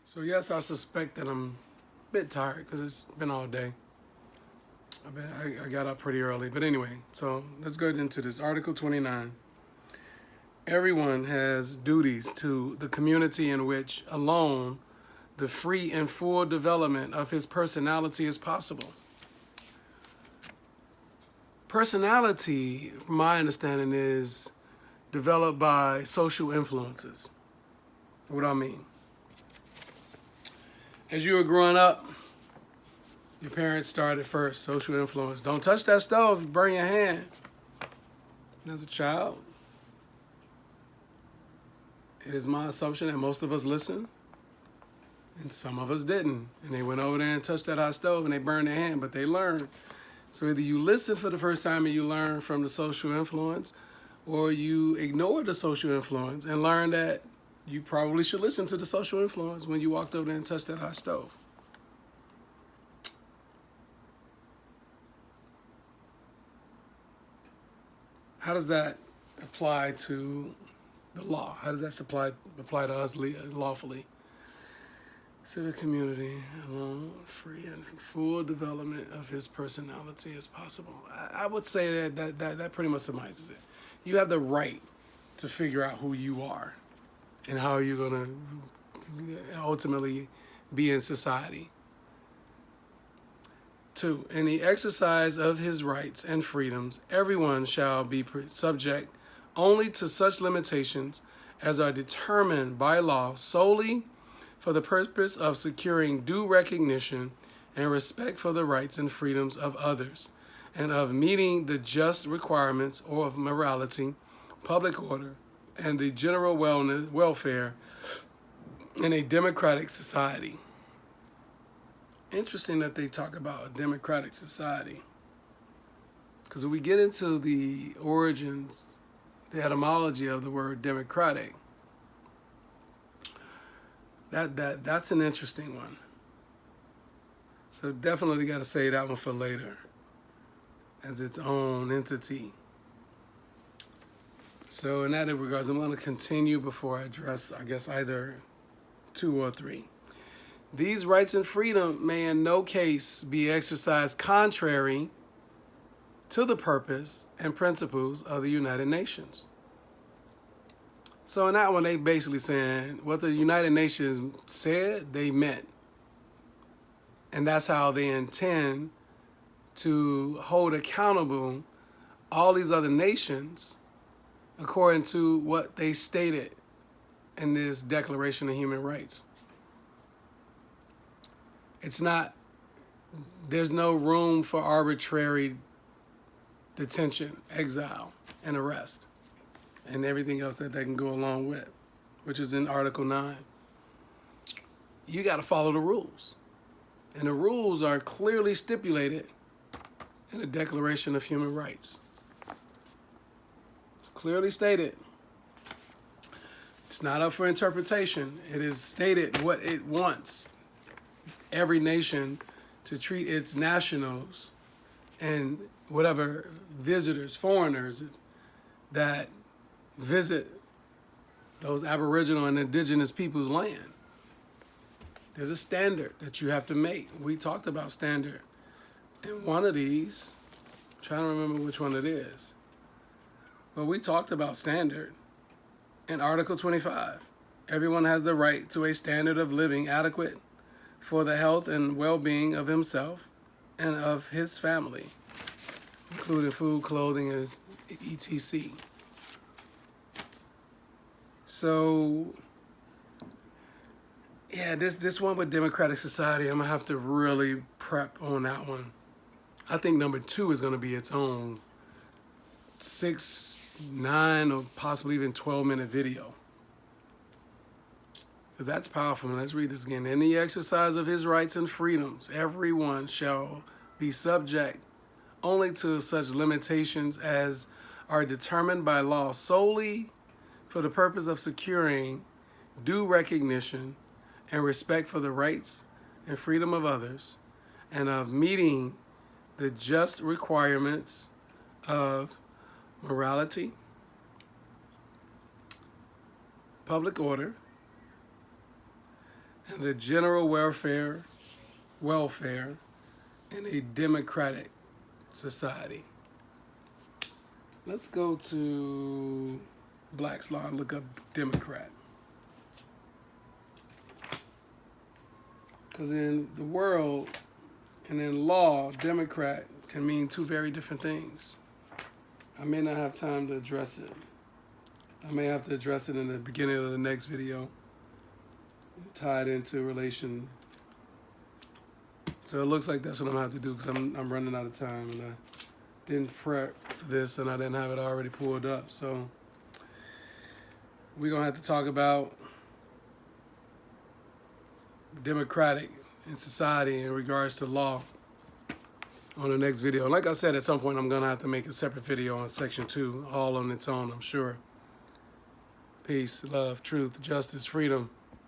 So yes, I suspect that I'm a bit tired because it's been all day. I got up pretty early. But anyway, so let's go into this. Article 29. Everyone has duties to the community in which alone the free and full development of his personality is possible. Personality, from my understanding, is developed by social influences. What do I mean? As you were growing up, your parents started first, social influence. Don't touch that stove, you burn your hand. And as a child, it is my assumption that most of us listened, and some of us didn't. And they went over there and touched that hot stove and they burned their hand, but they learned. So either you listen for the first time and you learn from the social influence, or you ignore the social influence and learn that you probably should listen to the social influence when you walked over there and touched that hot stove. How does that apply to the law? How does that apply to us lawfully? To the community, alone, free and full development of his personality is possible. I would say that pretty much summarizes it. You have the right to figure out who you are and how you're going to ultimately be in society. 2. In the exercise of his rights and freedoms, everyone shall be subject only to such limitations as are determined by law solely for the purpose of securing due recognition and respect for the rights and freedoms of others, and of meeting the just requirements of morality, public order, and the general welfare in a democratic society. Interesting that they talk about a democratic society, because when we get into the origins, the etymology of the word democratic, that's an interesting one. So definitely got to say that one for later as its own entity. So in that regards, I'm going to continue before I address, I guess, either 2 or 3. These rights and freedom may in no case be exercised contrary to the purpose and principles of the United Nations. So in that one, they basically saying what the United Nations said, they meant. And that's how they intend to hold accountable all these other nations according to what they stated in this Declaration of Human Rights. It's not, there's no room for arbitrary detention, exile, and arrest, and everything else that they can go along with, which is in Article 9. You got to follow the rules. And the rules are clearly stipulated in the Declaration of Human Rights. It's clearly stated. It's not up for interpretation. It is stated what it wants every nation to treat its nationals and whatever visitors, foreigners that visit those Aboriginal and Indigenous people's land. There's a standard that you have to make. We talked about standard. And one of these, I'm trying to remember which one it is, but we talked about standard in Article 25. Everyone has the right to a standard of living adequate for the health and well-being of himself and of his family, including food, clothing, and etc. So, yeah, this one with democratic society, I'm going to have to really prep on that one. I think number 2 is going to be its own 6, 9, or possibly even 12-minute video. That's powerful. Let's read this again. In the exercise of his rights and freedoms, everyone shall be subject only to such limitations as are determined by law solely for the purpose of securing due recognition and respect for the rights and freedom of others, and of meeting the just requirements of morality, public order, and the general welfare in a democratic society. Let's go to Black's Law and look up Democrat. Because in the world and in law, Democrat can mean two very different things. I may not have time to address it. I may have to address it in the beginning of the next video, tied into relation. So it looks like that's what I'm going to have to do because I'm running out of time and I didn't prep for this and I didn't have it already pulled up. So we're going to have to talk about democratic in society in regards to law on the next video. Like I said, at some point I'm going to have to make a separate video on section 2, all on its own, I'm sure. Peace, love, truth, justice, freedom.